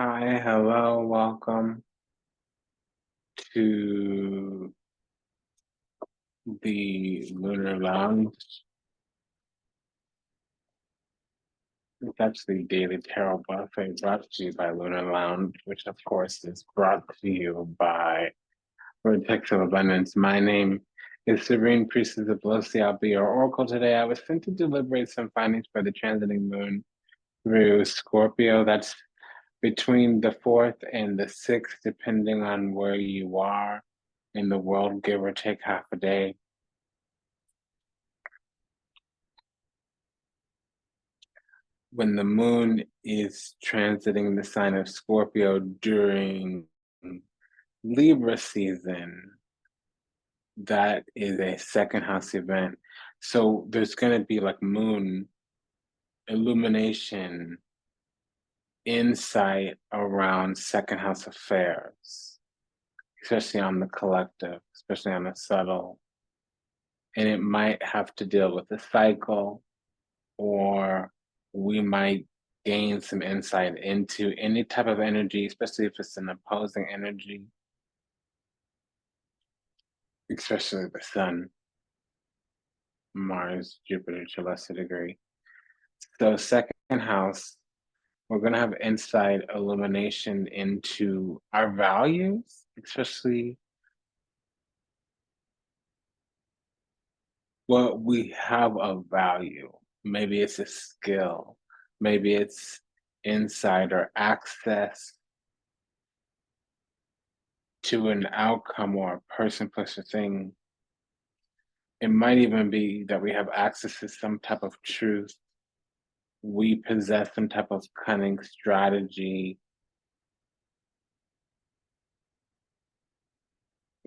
Hi, hello, welcome to the Lunar Lounge. It's actually Daily Tarot Buffet brought to you by Lunar Lounge, which of course is brought to you by Vertex of Abundance. My name is Serene Priestess Abossi. I'll be your oracle today. I was sent to deliberate some findings for the transiting moon through Scorpio. That's between the 4th and the 6th, depending on where you are in the world, give or take half a day. When the moon is transiting the sign of Scorpio during Libra season, that is a second house event. So there's going to be like moon illumination, insight around second house affairs, especially on the collective, especially on the subtle. And it might have to deal with the cycle, or we might gain some insight into any type of energy, especially if it's an opposing energy, especially the sun, Mars, Jupiter to a lesser degree. So second house, we're going to have insight, illumination into our values, especially what we have of value. Maybe it's a skill, maybe it's insight or access to an outcome or a person, place, or thing. It might even be that we have access to some type of truth. We possess some type of cunning strategy,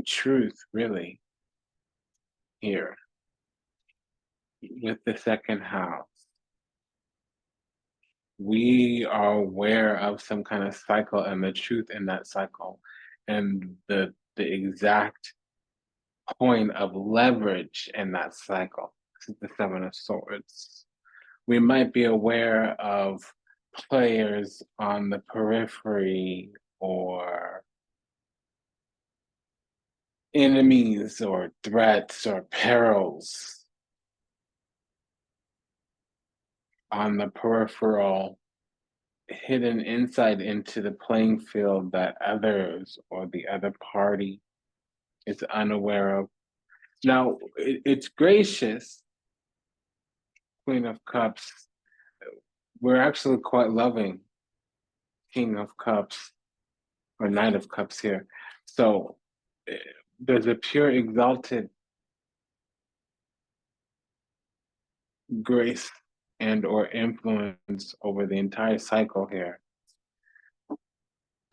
truth, really, here with the second house. We are aware of some kind of cycle and the truth in that cycle, and the exact point of leverage in that cycle. This is the Seven of Swords. We might be aware of players on the periphery or enemies or threats or perils on the peripheral, hidden insight into the playing field that others or the other party is unaware of. Now, it's gracious, Queen of Cups. We're actually quite loving, King of Cups or Knight of Cups here. So there's a pure exalted grace and or influence over the entire cycle here.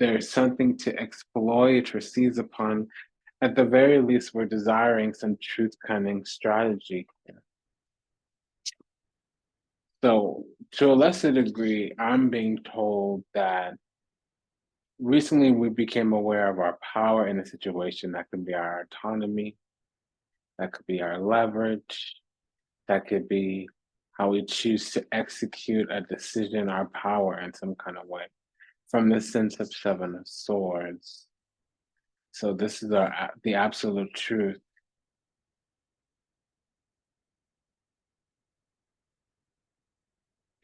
There's something to exploit or seize upon. At the very least, we're desiring some truth cunning strategy here. So to a lesser degree, I'm being told that recently we became aware of our power in a situation. That could be our autonomy, that could be our leverage, that could be how we choose to execute a decision, our power in some kind of way, from the sense of Seven of Swords. So this is the absolute truth.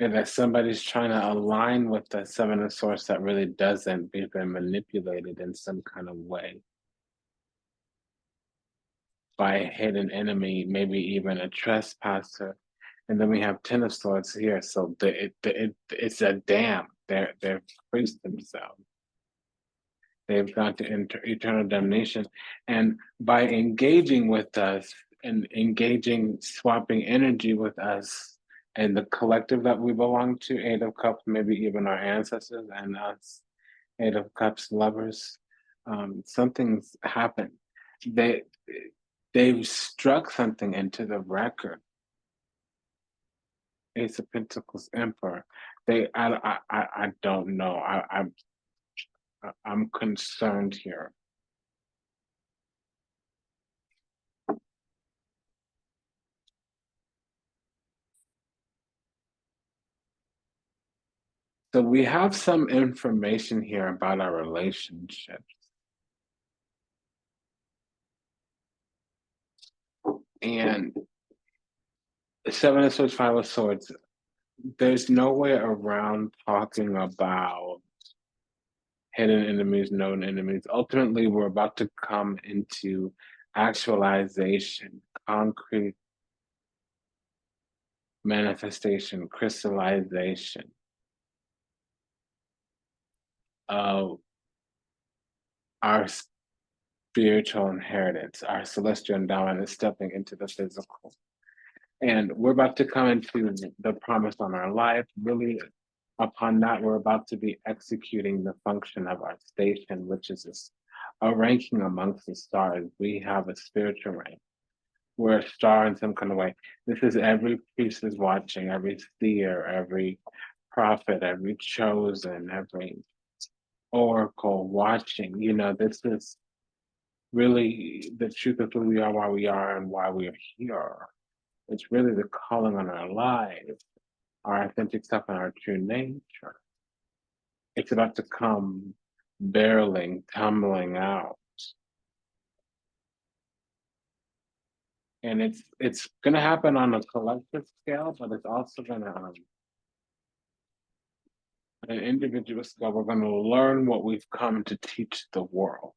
And that somebody's trying to align with the Seven of Swords that really doesn't, we've been manipulated in some kind of way by a hidden enemy, maybe even a trespasser. And then we have Ten of Swords here. So it's a damn. They've priest themselves. They've gone to eternal damnation. And by engaging with us and engaging, swapping energy with us and the collective that we belong to, Eight of Cups, maybe even our ancestors and us, Eight of Cups lovers, something's happened. They've struck something into the record. Ace of Pentacles, Emperor. I don't know. I'm concerned here. So we have some information here about our relationships. And Seven of Swords, Five of Swords, there's no way around talking about hidden enemies, known enemies. Ultimately, we're about to come into actualization, concrete manifestation, crystallization of our spiritual inheritance. Our celestial endowment is stepping into the physical. And we're about to come into the promise on our life. Really, upon that, we're about to be executing the function of our station, which is a ranking amongst the stars. We have a spiritual rank. We're a star in some kind of way. This is every priest is watching, every seer, every prophet, every chosen, every oracle watching. You know, this is really the truth of who we are, why we are, and why we are here. It's really the calling on our lives, our authentic self, and our true nature. It's about to come barreling, tumbling out. And it's gonna happen on a collective scale, but it's also gonna on an individual scale. We're gonna learn what we've come to teach the world.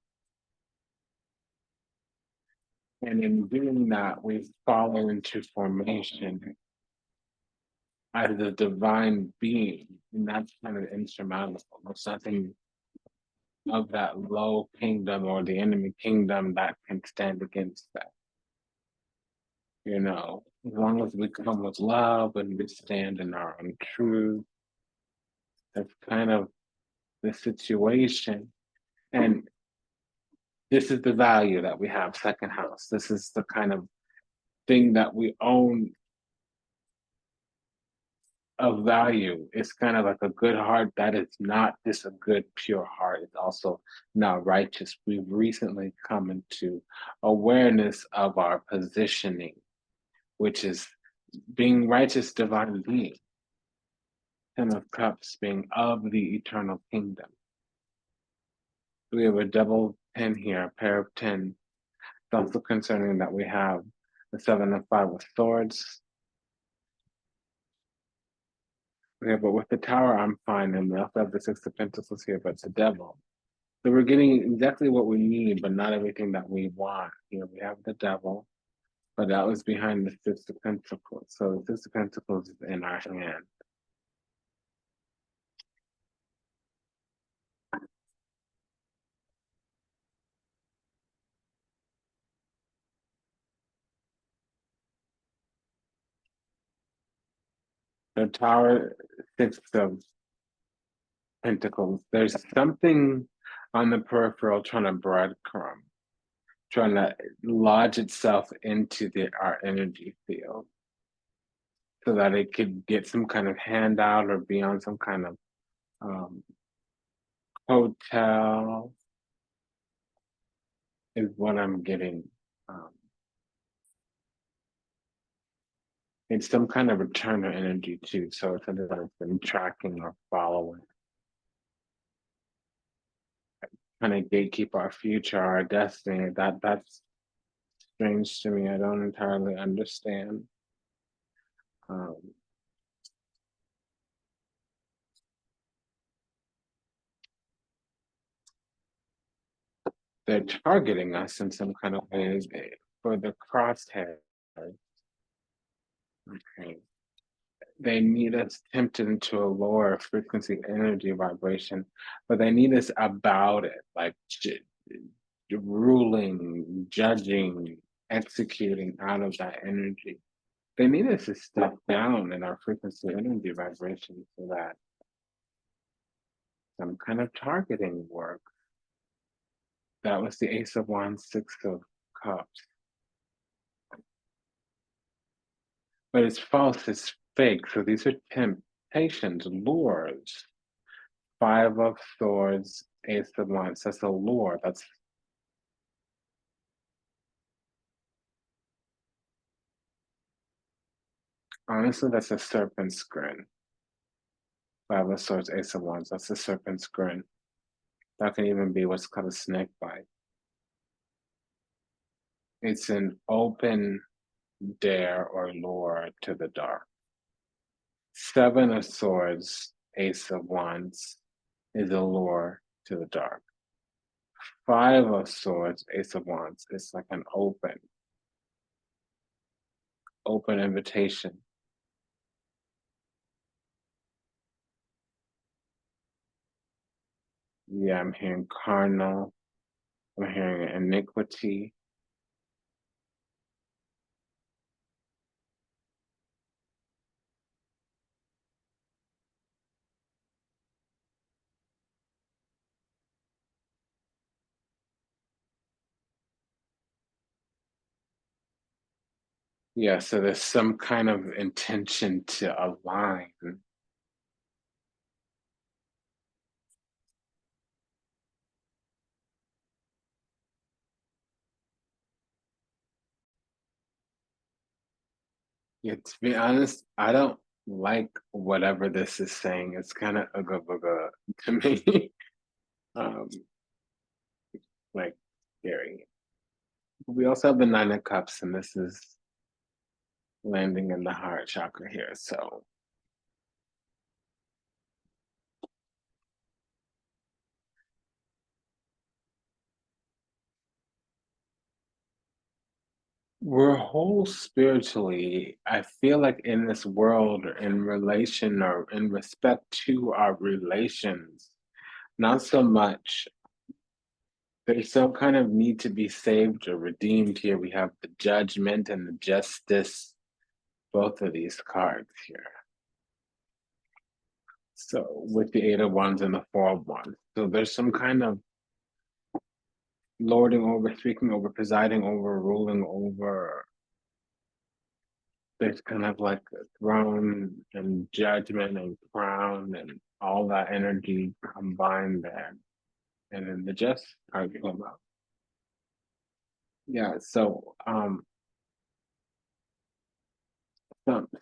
And in doing that, we follow into formation as a divine being, and that's kind of insurmountable. There's nothing of that low kingdom or the enemy kingdom that can stand against that. You know, as long as we come with love and we stand in our own truth, that's kind of the situation. And this is the value that we have, second house. This is the kind of thing that we own of value. It's kind of like a good heart that is not just a good, pure heart. It's also not righteous. We've recently come into awareness of our positioning, which is being righteous divine being. Ten of Cups being of the eternal kingdom. We have a double 10 here, a pair of 10. It's also concerning that we have the 7 of 5 of Swords. Okay, but with the Tower, I'm fine. And we also have the 6 of Pentacles here, but it's the Devil. So we're getting exactly what we need, but not everything that we want. Here we have the Devil, but that was behind the 6 of Pentacles. So the 6 of Pentacles is in our hand. The Tower, 6 of Pentacles. There's something on the peripheral trying to breadcrumb, trying to lodge itself into our energy field so that it could get some kind of handout or be on some kind of um, hotel is what I'm getting. Um, it's some kind of returner energy too, so it's something that I've been tracking or following. Kind of gatekeep our future, our destiny. That's strange to me. I don't entirely understand. Um, they're targeting us in some kind of ways for the crosshairs. Okay. They need us tempted into a lower frequency energy vibration, but they need us about it, like ruling, judging, executing out of that energy. They need us to step down in our frequency energy vibration so that some kind of targeting work. That was the Ace of Wands, Six of Cups. But it's false, it's fake. So these are temptations, lures. Five of Swords, Ace of Wands. That's a lure. That's honestly, that's a serpent's grin. Five of Swords, Ace of Wands. That's the serpent's grin. That can even be what's called a snake bite. It's an open dare or lure to the dark. Seven of Swords, Ace of Wands is a lure to the dark. Five of Swords, Ace of Wands. It's like an open invitation. Yeah, I'm hearing carnal. I'm hearing iniquity. Yeah, so there's some kind of intention to align. Yeah, to be honest, I don't like whatever this is saying. It's kind of ugga bugga to me. um, like scary. We also have the Nine of Cups, and this is landing in the heart chakra here. So we're whole spiritually. I feel like in this world, or in relation or in respect to our relations, not so much. There's some kind of need to be saved or redeemed here. We have the judgment and the justice, both of these cards here. So with the Eight of Wands and the Four of Wands. So there's some kind of lording over, speaking over, presiding over, ruling over. There's kind of like a throne and judgment and crown and all that energy combined there. And then the just card come out. Yeah, so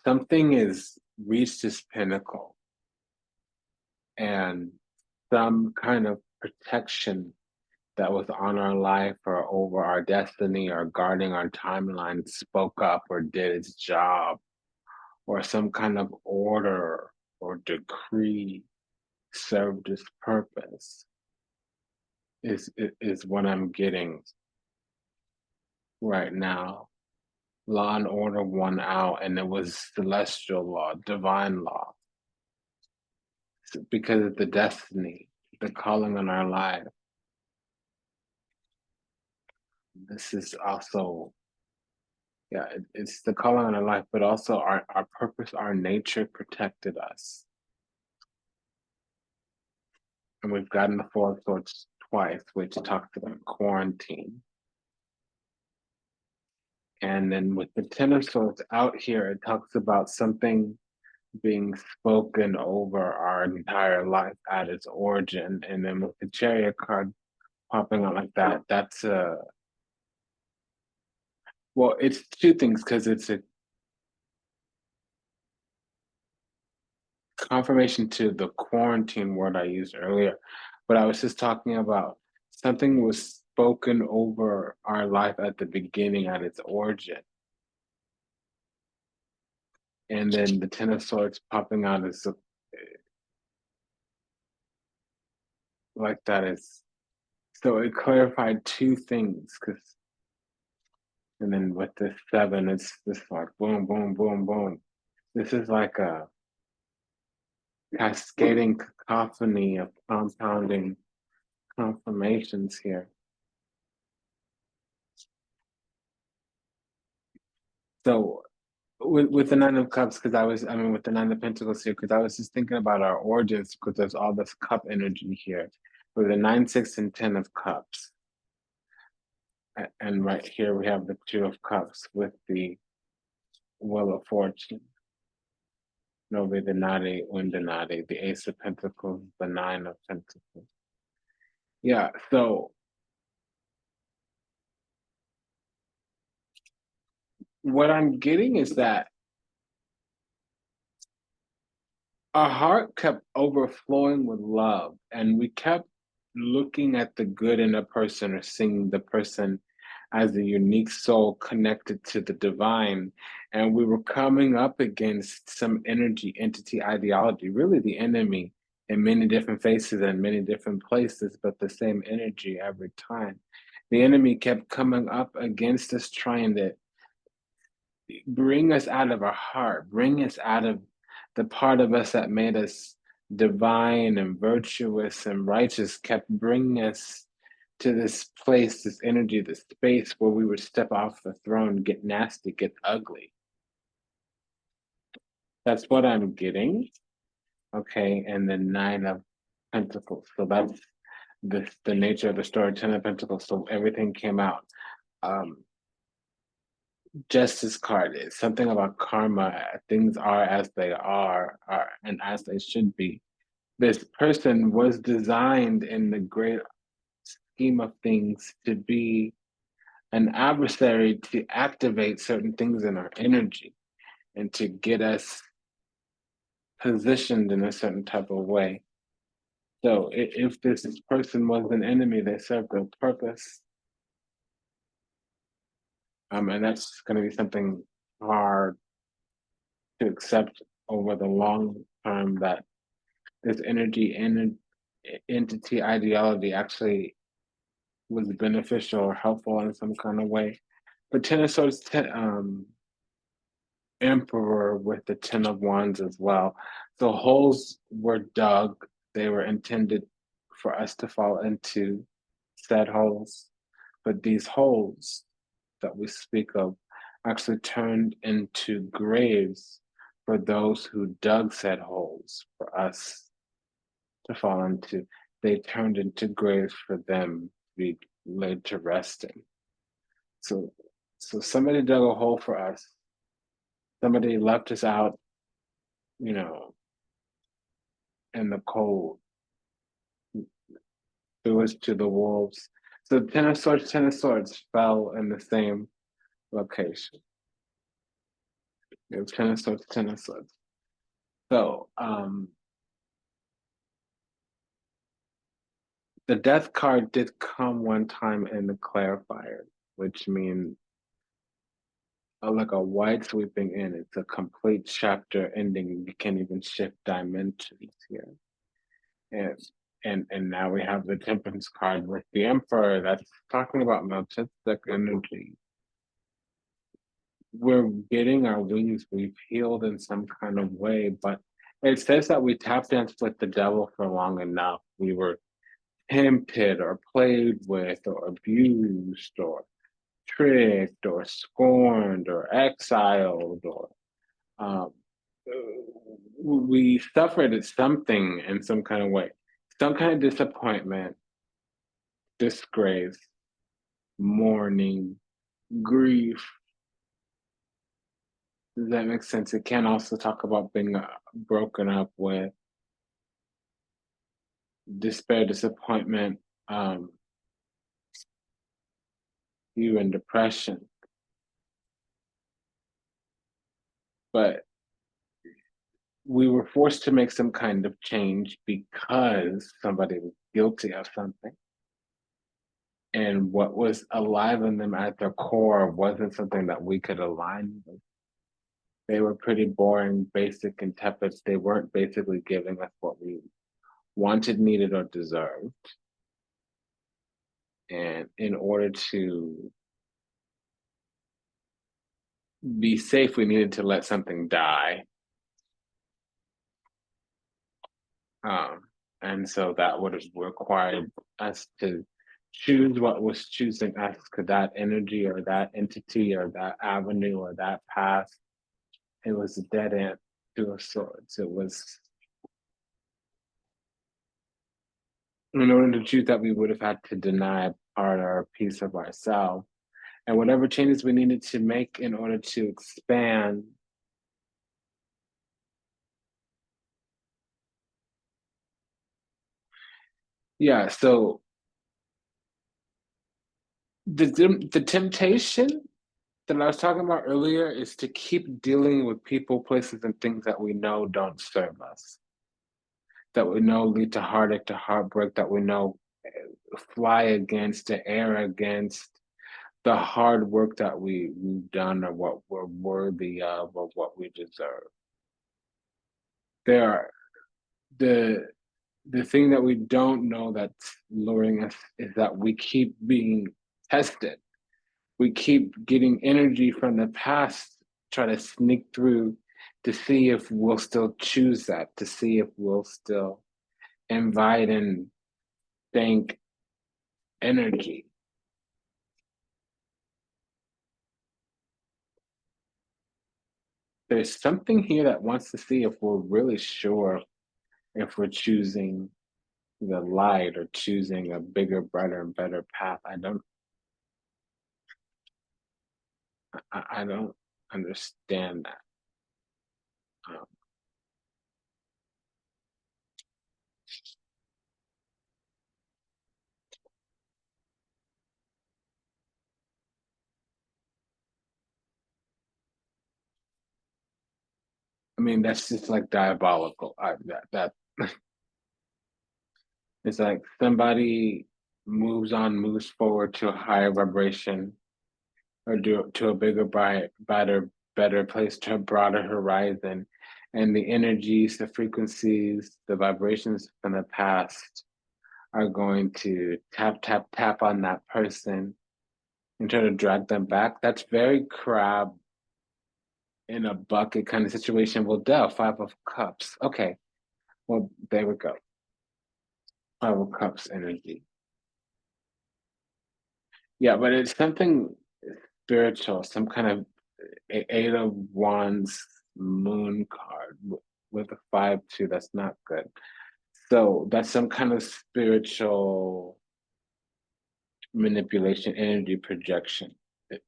something is reached its pinnacle, and some kind of protection that was on our life or over our destiny or guarding our timeline spoke up or did its job, or some kind of order or decree served its purpose is what I'm getting right now. Law and order won out, and it was celestial law, divine law, because of the destiny, the calling on our life. This is also, yeah, it's the calling on our life, but also our purpose, our nature protected us. And we've gotten the Four of Swords twice, which talks about quarantine. And then with the Ten of Swords out here, it talks about something being spoken over our entire life at its origin. And then with the Chariot card popping out like that, that's a, well, it's two things because it's a confirmation to the quarantine word I used earlier, but I was just talking about something was spoken over our life at the beginning, at its origin. And then the Ten of Swords popping out is like that is, so it clarified two things, because, and then with the seven, it's just like boom, boom, boom, boom. This is like a cascading cacophony of compounding confirmations here. So with the Nine of Cups, because I mean, with the Nine of Pentacles here, because I was just thinking about our origins, because there's all this cup energy here. With the Nine, Six, and Ten of Cups. And right here we have the Two of Cups with the Wheel of Fortune. Nove Denari, Undenari, the Ace of Pentacles, the Nine of Pentacles. Yeah, so what I'm getting is that our heart kept overflowing with love, and we kept looking at the good in a person or seeing the person as a unique soul connected to the divine. And we were coming up against some energy, entity, ideology, really the enemy in many different faces and many different places, but the same energy every time. The enemy kept coming up against us, trying to bring us out of our heart, bring us out of the part of us that made us divine and virtuous and righteous, kept bringing us to this place, this energy, this space where we would step off the throne, get nasty, get ugly. That's what I'm getting. Okay, and the Nine of Pentacles. So that's the nature of the story, Ten of Pentacles. So everything came out. Um, Justice card is something about karma. Things are as they are and as they should be. This person was designed in the great scheme of things to be an adversary, to activate certain things in our energy and to get us positioned in a certain type of way. So if this person was an enemy, they served a purpose. And that's going to be something hard to accept over the long term, that this energy and entity ideology actually was beneficial or helpful in some kind of way. But Ten of Swords, Emperor with the Ten of Wands as well. So holes were dug. They were intended for us to fall into said holes. But these holes that we speak of actually turned into graves for those who dug said holes for us to fall into. They turned into graves for them to be laid to rest in. So, so somebody dug a hole for us. Somebody left us out, you know, in the cold, threw us to the wolves. So Ten of Swords fell in the same location. It was Ten of Swords, Ten of Swords. So the Death card did come one time in the clarifier, which means like a wide sweeping in. It's a complete chapter ending. You can't even shift dimensions here. And and now we have the Temperance card with the Emperor. That's talking about Melchizedek energy. We're getting our wings. We've healed in some kind of way, but it says that we tap danced with the devil for long enough. We were tempted or played with or abused or tricked or scorned or exiled, or um, we suffered something in some kind of way, some kind of disappointment, disgrace, mourning, grief. Does that make sense? It can also talk about being broken up with, despair, disappointment, you and depression. But we were forced to make some kind of change because somebody was guilty of something. And what was alive in them at their core wasn't something that we could align with. They were pretty boring, basic, and tepid. They weren't basically giving us what we wanted, needed, or deserved. And in order to be safe, we needed to let something die. And so that would have required us to choose what was choosing us. Could that energy or that entity or that avenue or that path, it was a dead end to of sorts. It was, in order to choose that, we would have had to deny a part or a piece of ourselves. And whatever changes we needed to make in order to expand, yeah, so the temptation that I was talking about earlier is to keep dealing with people, places, and things that we know don't serve us. that we know lead to heartache, to heartbreak, that we know fly against, to err against the hard work that we've done, or what we're worthy of, or what we deserve. There are the thing that we don't know that's luring us is that we keep being tested. We keep getting energy from the past, try to sneak through to see if we'll still choose that, to see if we'll still invite and thank energy. There's something here that wants to see if we're really sure if we're choosing the light or choosing a bigger, brighter, and better path. I don't understand that. Um, I mean, that's just like diabolical. That it's like somebody moves forward to a higher vibration, or to a bigger, bright, better place, to a broader horizon, and the energies, the frequencies, the vibrations from the past are going to tap, tap, tap on that person and try to drag them back. That's very crab in a bucket kind of situation. Well, duh, Five of Cups. Okay, well, there we go. Five of Cups energy. Yeah, but it's something spiritual, some kind of Eight of Wands moon card with a 5-2. That's not good. So that's some kind of spiritual manipulation, energy projection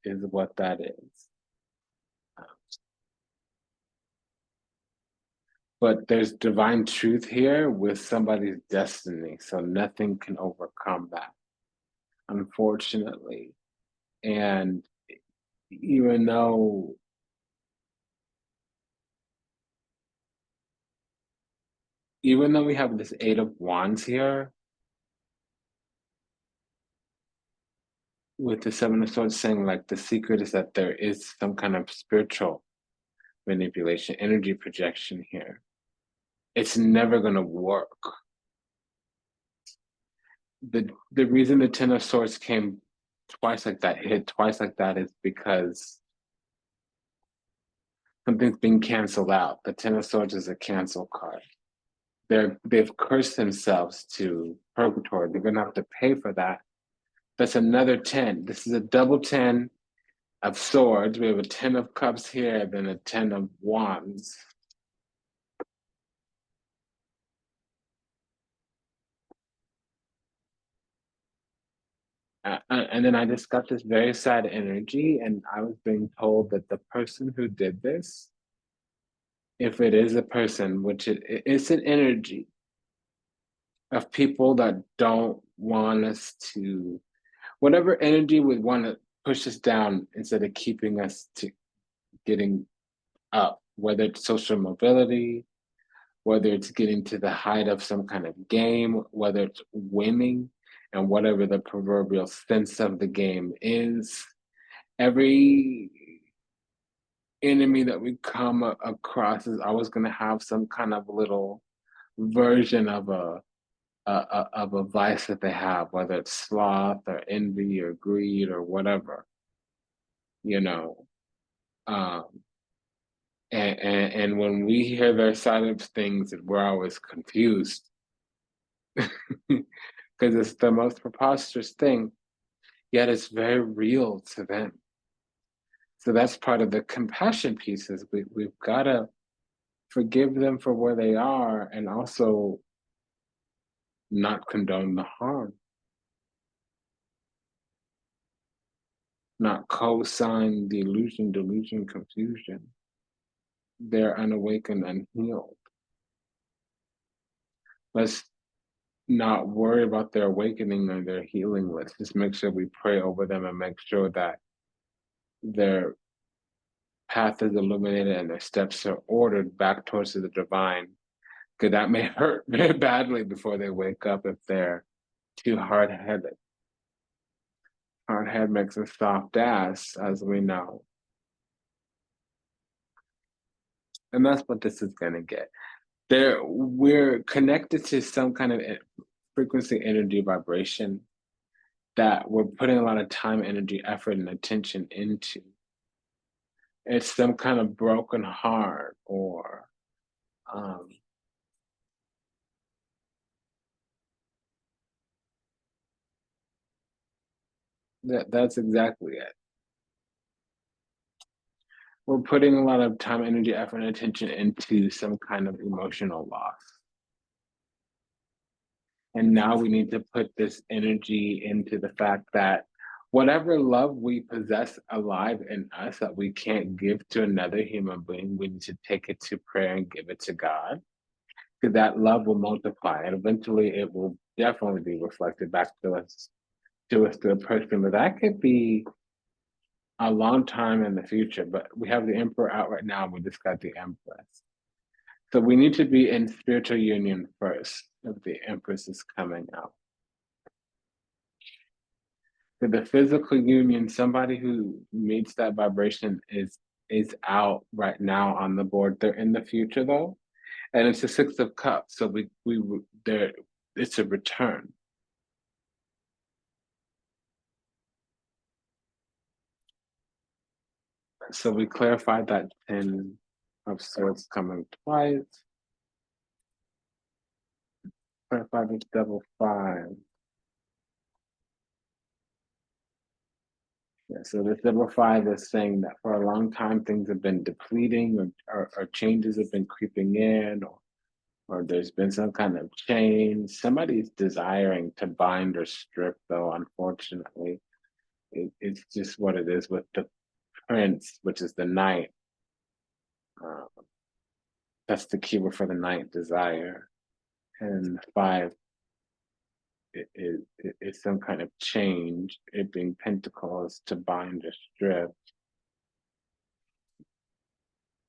is what that is. But there's divine truth here with somebody's destiny, so nothing can overcome that, unfortunately. And even though we have this Eight of Wands here, with the Seven of Swords saying like the secret is that there is some kind of spiritual manipulation, energy projection here. It's never going to work. The reason the Ten of Swords came twice like that, hit twice like that, is because something's being canceled out. The Ten of Swords is a cancel card. They've cursed themselves to purgatory. They're going to have to pay for that. That's another 10. This is a double 10 of swords. We have a 10 of cups here, then a 10 of wands. And then I just got this very sad energy, and I was being told that the person who did this, if it is a person, which it's an energy of people that don't want us to, whatever energy would want to push us down instead of keeping us to getting up, whether it's social mobility, whether it's getting to the height of some kind of game, whether it's winning, and whatever the proverbial sense of the game is. Every enemy that we come across is always going to have some kind of little version of a vice that they have, whether it's sloth or envy or greed or whatever, you know. Um, and when we hear their side of things, we're always confused because it's the most preposterous thing, yet it's very real to them. So that's part of the compassion pieces. We've got to forgive them for where they are, and also not condone the harm, not co-sign the illusion, delusion, confusion. They're unawakened, unhealed. Let's not worry about their awakening or their healing. Let's just make sure we pray over them and make sure that their path is illuminated and their steps are ordered back towards the divine, because that may hurt very badly before they wake up if they're too hard-headed. Hard head makes a soft ass, as we know. And that's what this is going to get. We're connected to some kind of frequency, energy, vibration that we're putting a lot of time, energy, effort, and attention into. It's some kind of broken heart or that's exactly it. We're putting a lot of time, energy, effort, and attention into some kind of emotional loss. And now we need to put this energy into the fact that whatever love we possess alive in us that we can't give to another human being, we need to take it to prayer and give it to God. Because that love will multiply and eventually it will definitely be reflected back to us through a person. But that could be a long time in the future. But we have the Emperor out right now, we just got the Empress. So we need to be in spiritual union first if the Empress is coming out. For the physical union, somebody who meets that vibration is out right now on the board. They're in the future though, and it's a Six of Cups. So it's a return. So we clarified that 10 of Swords coming twice. Clarified this double 5. Yeah, so this double 5 is saying that for a long time things have been depleting or changes have been creeping in or there's been some kind of change. Somebody's desiring to bind or strip though, unfortunately. It's just what it is with the Prince, which is the Knight. That's the keyword for the Knight, desire. And 5 is some kind of change. It being Pentacles to bind or strip.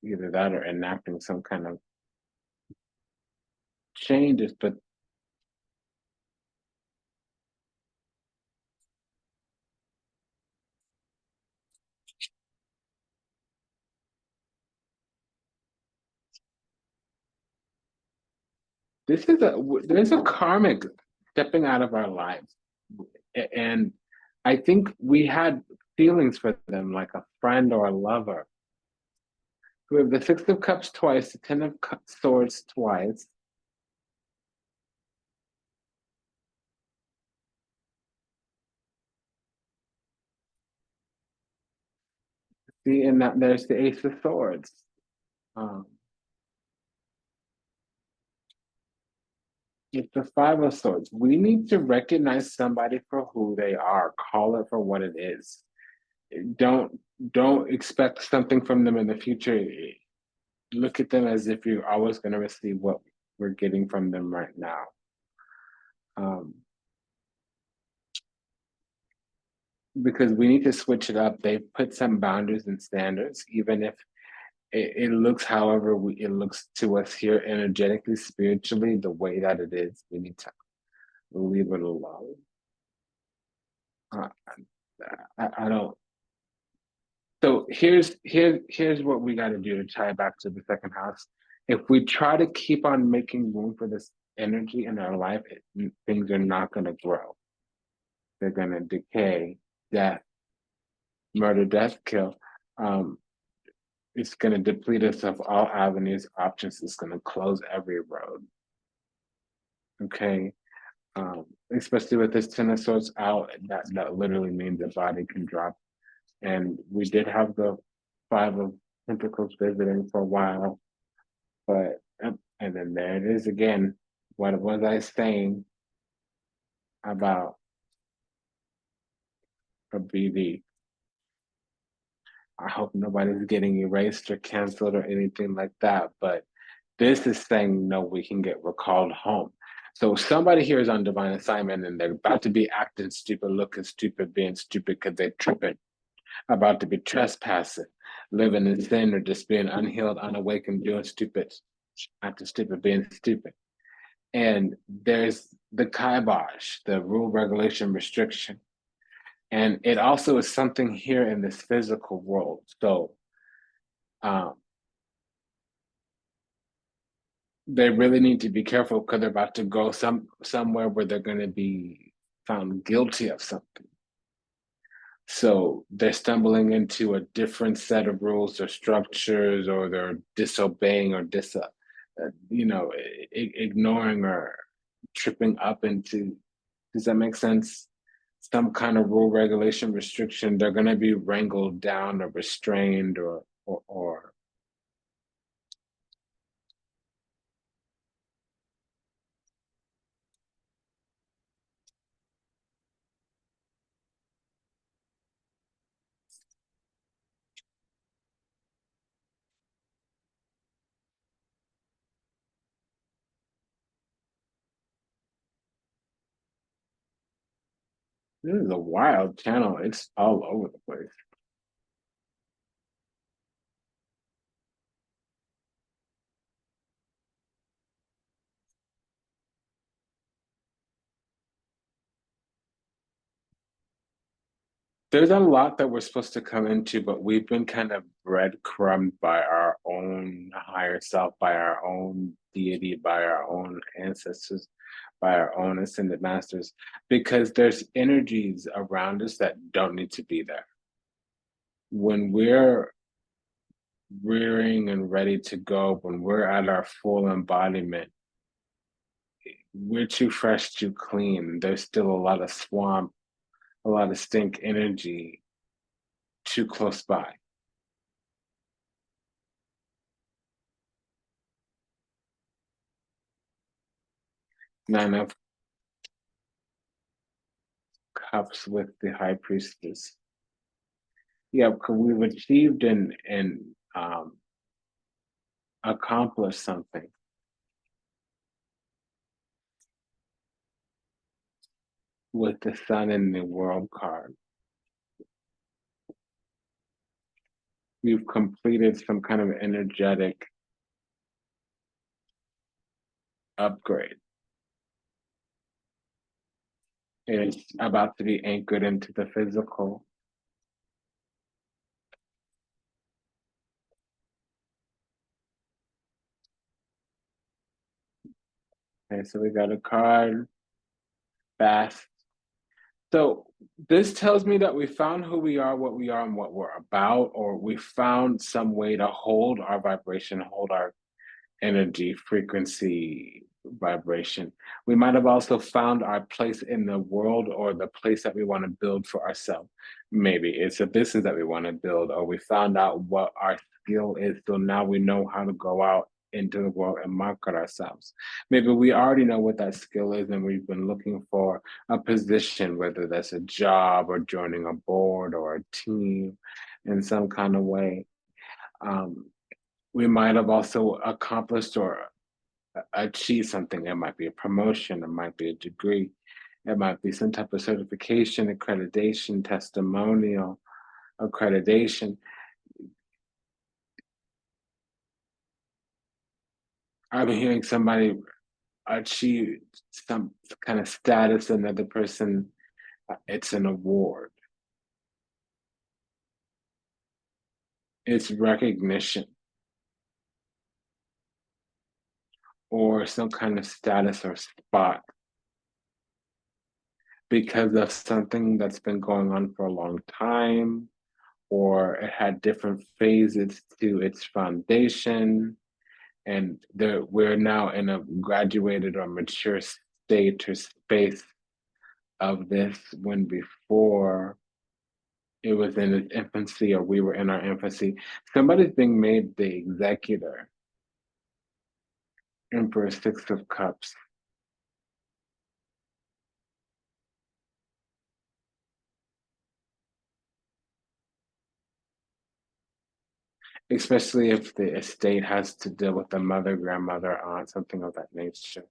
Either that or enacting some kind of changes, but there's a karmic stepping out of our lives. And I think we had feelings for them like a friend or a lover. We have the Six of Cups twice, the Ten of Swords twice. See, and that there's the Ace of Swords. It's the Five of Swords. We need to recognize somebody for who they are. Call it for what it is. Don't expect something from them in the future. Look at them as if you're always going to receive what we're getting from them right now. Because we need to switch it up. They've put some boundaries and standards, even if it looks however it looks to us here energetically, spiritually, the way that it is. We need to leave it alone. I don't. So here's what we got to do to tie it back to the second house. If we try to keep on making room for this energy in our life, things are not going to grow. They're going to decay, death, murder, death, kill. It's going to deplete us of all avenues, options. It's going to close every road. Okay. Especially with this Ten of Swords out, that literally means the body can drop. And we did have the Five of Pentacles visiting for a while, but and then there it is again. What was I saying about a BD? I hope nobody's getting erased or canceled or anything like that, but this is saying no, we can get recalled home. So somebody here is on divine assignment and they're about to be acting stupid, looking stupid, being stupid because they're tripping, about to be trespassing, living in sin, or just being unhealed, unawakened, doing stupid Not stupid, being stupid. And there's the kibosh, the rule, regulation, restriction. And it also is something here in this physical world. So um, they really need to be careful because they're about to go somewhere where they're going to be found guilty of something. So they're stumbling into a different set of rules or structures, or they're disobeying or ignoring or tripping up into. Does that make sense? Some kind of rule, regulation, restriction. They're going to be wrangled down or restrained or. This is a wild channel. It's all over the place. There's a lot that we're supposed to come into, but we've been kind of breadcrumbed by our own higher self, by our own deity, by our own ancestors, by our own ascended masters, because there's energies around us that don't need to be there. When we're rearing and ready to go, when we're at our full embodiment, we're too fresh, too clean. There's still a lot of swamp, a lot of stink energy too close by. 9 of Cups with the High Priestess. Yeah, because we've achieved and accomplished something with the Sun in the World card. We've completed some kind of energetic upgrade. It's about to be anchored into the physical. Okay, so we got a card, fast. So this tells me that we found who we are, what we are, and what we're about, or we found some way to hold our vibration, hold our energy, frequency, vibration. We might have also found our place in the world, or the place that we want to build for ourselves. Maybe it's a business that we want to build, or we found out what our skill is. So now we know how to go out into the world and market ourselves. Maybe we already know what that skill is and we've been looking for a position, whether that's a job or joining a board or a team in some kind of way. Um, we might have also accomplished or achieved something. It might be a promotion, it might be a degree, it might be some type of certification, accreditation, testimonial, accreditation. I'm hearing somebody achieve some kind of status, another person, it's an award, it's recognition, or some kind of status or spot because of something that's been going on for a long time, or it had different phases to its foundation. And we're now in a graduated or mature state or space of this, when before it was in its infancy, or we were in our infancy. Somebody's being made the executor. Emperor, 6 of Cups. Especially if the estate has to deal with a mother, grandmother, aunt, something of that nature.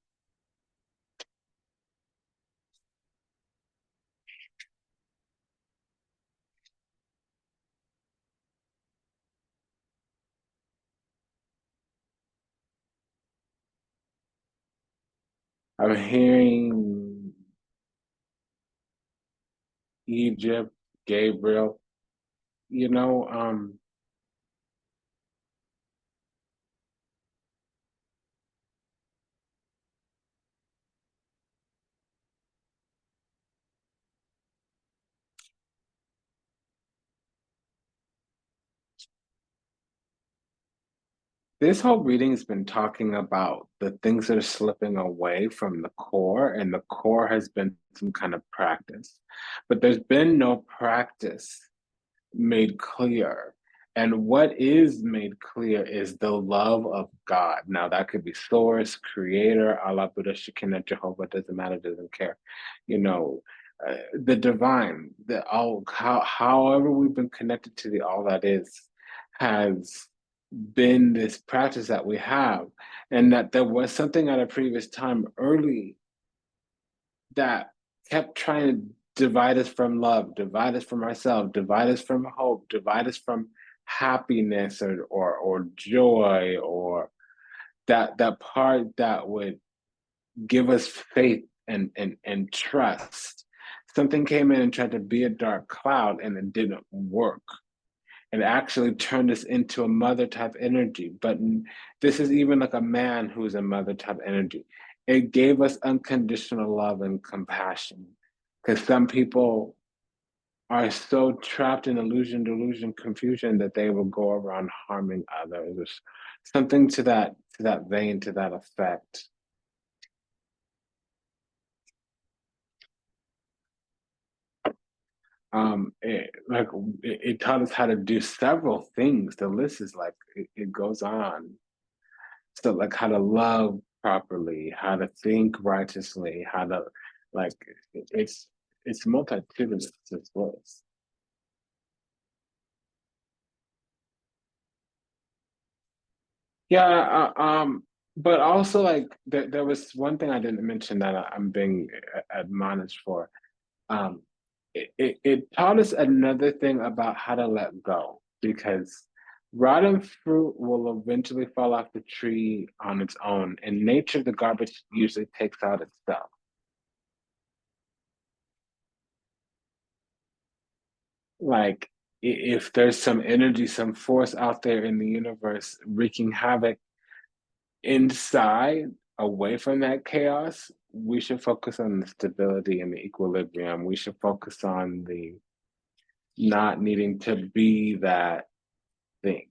I'm hearing Egypt, Gabriel, you know, this whole reading's been talking about the things that are slipping away from the core, and the core has been some kind of practice. But there's been no practice made clear. And what is made clear is the love of God. Now, that could be source, creator, Allah, Buddha, Shekinah, Jehovah, doesn't matter, doesn't care. You know, the divine, the all, however we've been connected to the all that is, has been this practice that we have. And that there was something at a previous time early that kept trying to divide us from love, divide us from ourselves, divide us from hope, divide us from happiness or joy, or that part that would give us faith and trust. Something came in and tried to be a dark cloud, and it didn't work. It actually turned us into a mother type energy. But this is even like a man who's a mother type energy. It gave us unconditional love and compassion. Because some people are so trapped in illusion, delusion, confusion that they will go around harming others. There's something to that vein, to that effect. Like it taught us how to do several things. The list is like it goes on. So like how to love properly, how to think righteously, how to like it's multitudinous as well. Yeah, but also like there was one thing I didn't mention that I'm being admonished for. Um, it taught us another thing about how to let go, because rotten fruit will eventually fall off the tree on its own. In nature, the garbage usually takes out itself. Like if there's some energy, some force out there in the universe wreaking havoc inside, away from that chaos, we should focus on the stability and the equilibrium. We should focus on the not needing to be that thing.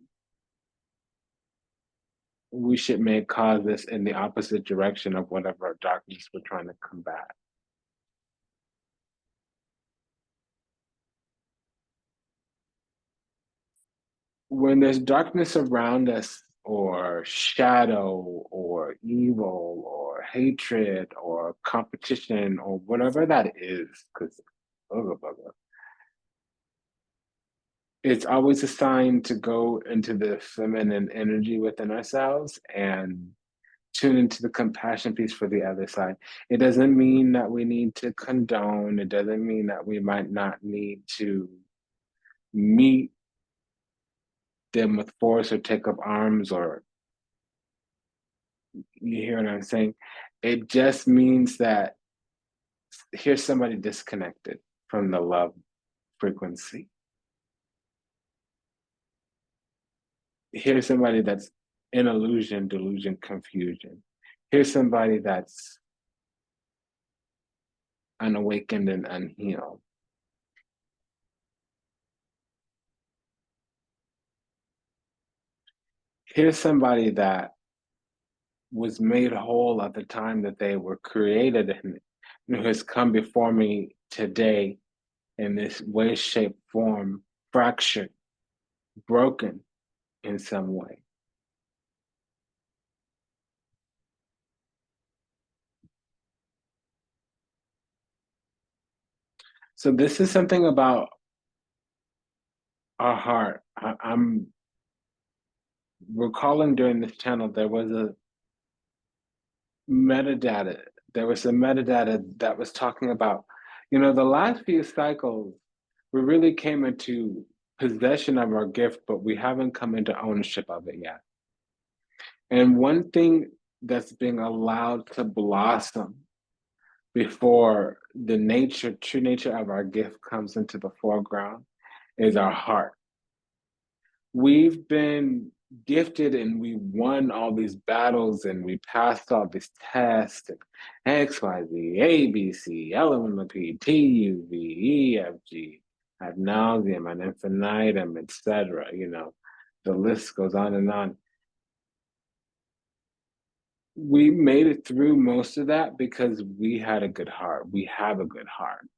We should make causes in the opposite direction of whatever darkness we're trying to combat. When there's darkness around us, or shadow, or evil, or hatred, or competition, or whatever that is, because it's always a sign to go into the feminine energy within ourselves and tune into the compassion piece for the other side. It doesn't mean that we need to condone, it doesn't mean that we might not need to meet them with force or take up arms, or you hear what I'm saying? It just means that here's somebody disconnected from the love frequency. Here's somebody that's in illusion, delusion, confusion. Here's somebody that's unawakened and unhealed. Here's somebody that was made whole at the time that they were created, and who has come before me today in this way, shape, form, fractured, broken in some way. So this is something about our heart. I'm recalling during this channel there was a metadata. There was some metadata that was talking about, the last few cycles, we really came into possession of our gift, but we haven't come into ownership of it yet. And one thing that's being allowed to blossom before the true nature of our gift comes into the foreground is our heart. We've been gifted and we won all these battles and we passed all these tests and X, Y, Z, A, B, C, element P, T, U, V, E, F, G, ad nauseum, ad infinitum, etc. The list goes on and on. We made it through most of that because we had a good heart. We have a good heart.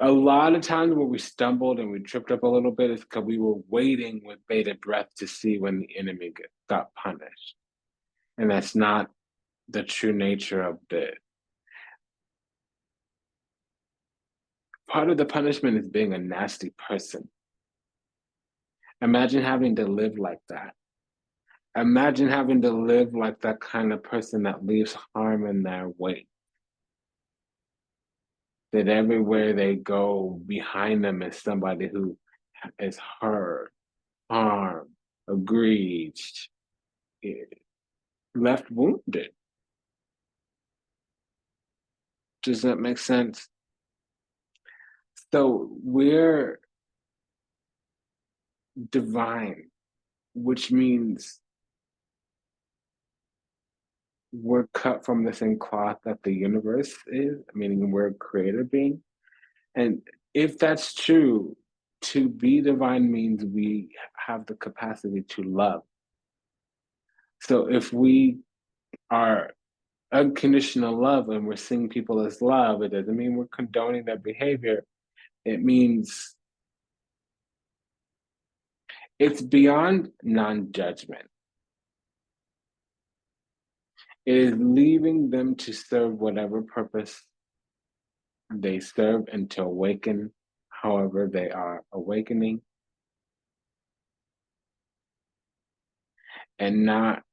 A lot of times where we stumbled and we tripped up a little bit is because we were waiting with bated breath to see when the enemy got punished. And that's not the true nature of the part of the punishment is being a nasty person. Imagine having to live like that. Imagine having to live like that kind of person that leaves harm in their wake. That everywhere they go, behind them is somebody who is hurt, harmed, aggrieved, left wounded. Does that make sense? So we're divine, which means we're cut from the same cloth that the universe is, meaning we're a creator being. And if that's true, to be divine means we have the capacity to love. So if we are unconditional love and we're seeing people as love, it doesn't mean we're condoning their behavior. It means it's beyond non-judgment. It is leaving them to serve whatever purpose they serve and to awaken however they are awakening, and not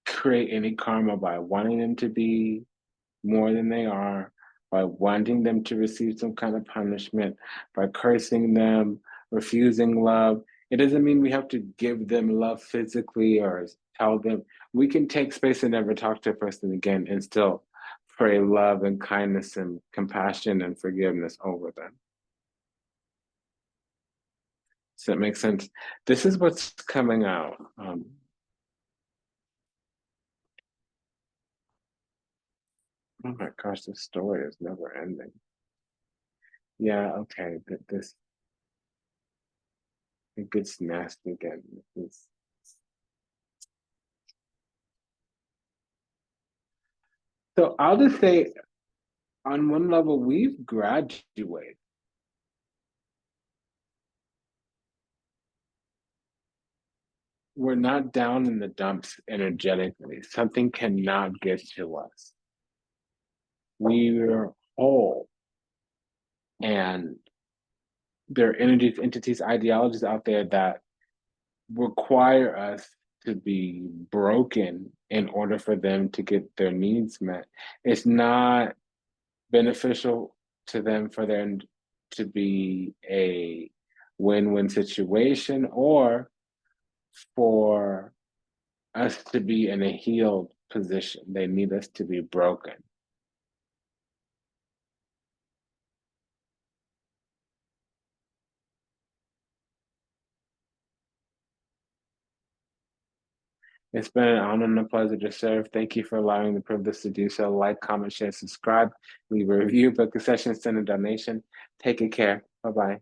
create any karma by wanting them to be more than they are, by wanting them to receive some kind of punishment, by cursing them, refusing love. It doesn't mean we have to give them love physically or tell them. We can take space and never talk to a person again and still pray love and kindness and compassion and forgiveness over them. Does that make sense? This is what's coming out. Oh my gosh, this story is never ending. Yeah, okay, it gets nasty again. So I'll just say, on one level, we've graduated. We're not down in the dumps energetically. Something cannot get to us. We're whole. And there are energies, entities, ideologies out there that require us to be broken in order for them to get their needs met. It's not beneficial to them for them to be a win-win situation or for us to be in a healed position. They need us to be broken. It's been an honor and a pleasure to serve. Thank you for allowing the privilege to do so. Like, comment, share, subscribe, leave a review, book a session, send a donation. Take good care. Bye-bye.